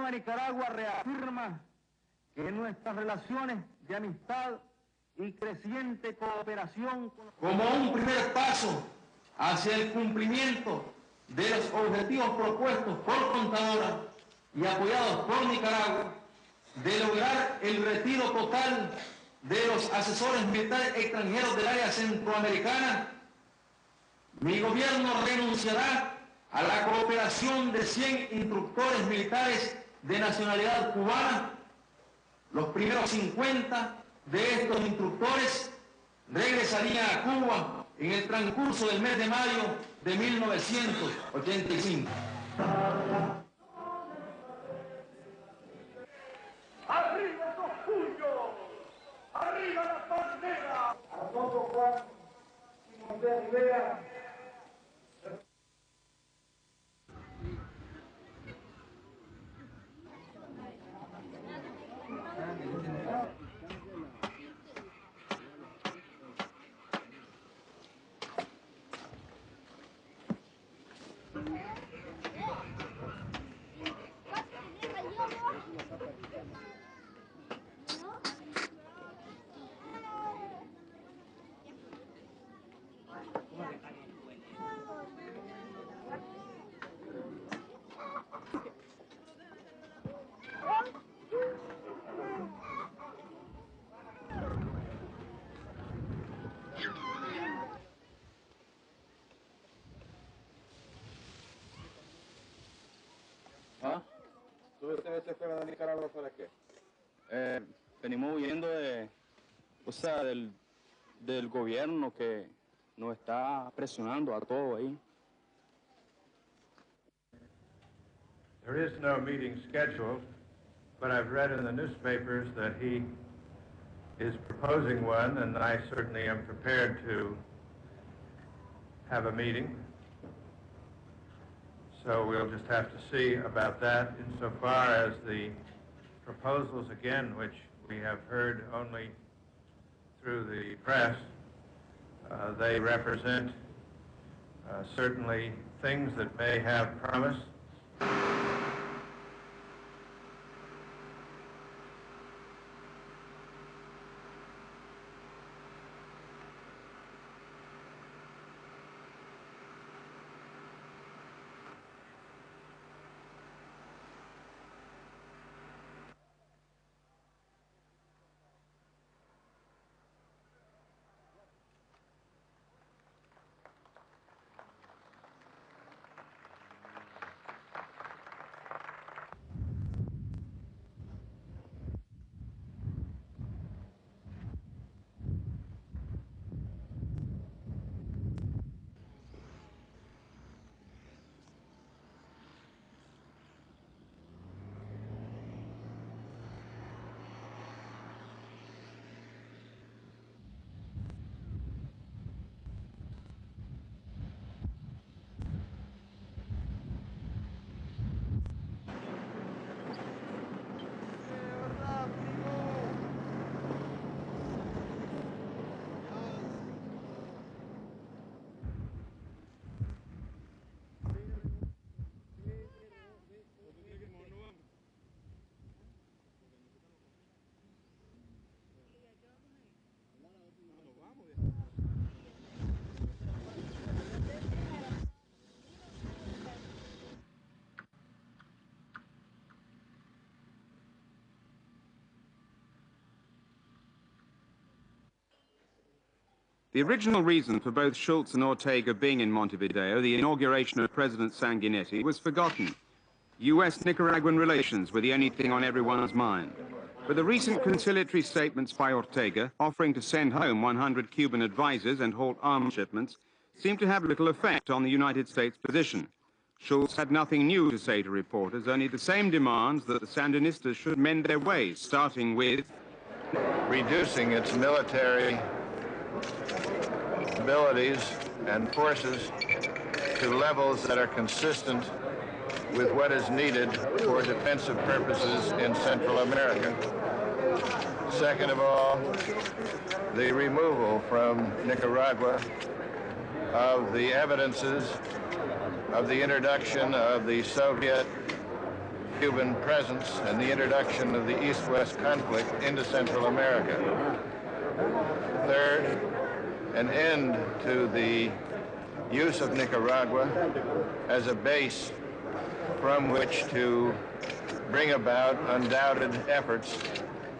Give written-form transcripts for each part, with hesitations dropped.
de Nicaragua reafirma que nuestras relaciones de amistad y creciente cooperación como un primer paso hacia el cumplimiento de los objetivos propuestos por Contadora y apoyados por Nicaragua de lograr el retiro total de los asesores militares extranjeros del área centroamericana, mi gobierno renunciará a la cooperación de 100 instructores militares de nacionalidad cubana. Los primeros 50 de estos instructores regresarían a Cuba en el transcurso del mes de mayo de 1985. ¡Arriba los puños! ¡Arriba la bandera! A todos Juan y José Rivera. ¿Ustedes se fueron a Nicaragua para qué? Venimos huyendo del gobierno que nos está presionando a todos ahí. There is no meeting scheduled, but I've read in the newspapers that he is proposing one, and I certainly am prepared to have a meeting. So we'll just have to see about that. Insofar as the proposals, again, which we have heard only through the press, they represent certainly things that may have promise. The original reason for both Shultz and Ortega being in Montevideo, the inauguration of President Sandinista, was forgotten. U.S.-Nicaraguan relations were the only thing on everyone's mind. But the recent conciliatory statements by Ortega, offering to send home 100 Cuban advisors and halt arms shipments, seemed to have little effect on the United States position. Shultz had nothing new to say to reporters, only the same demands that the Sandinistas should mend their ways, starting with reducing its military abilities and forces to levels that are consistent with what is needed for defensive purposes in Central America. Second of all, the removal from Nicaragua of the evidences of the introduction of the Soviet Cuban presence and the introduction of the East-West conflict into Central America. Third, an end to the use of Nicaragua as a base from which to bring about undoubted efforts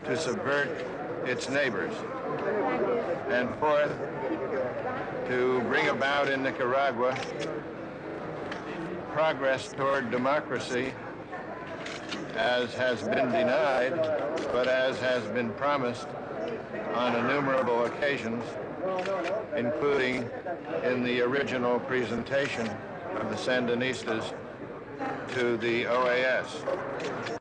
to subvert its neighbors. And fourth, to bring about in Nicaragua progress toward democracy as has been denied, but as has been promised on innumerable occasions, including in the original presentation of the Sandinistas to the OAS.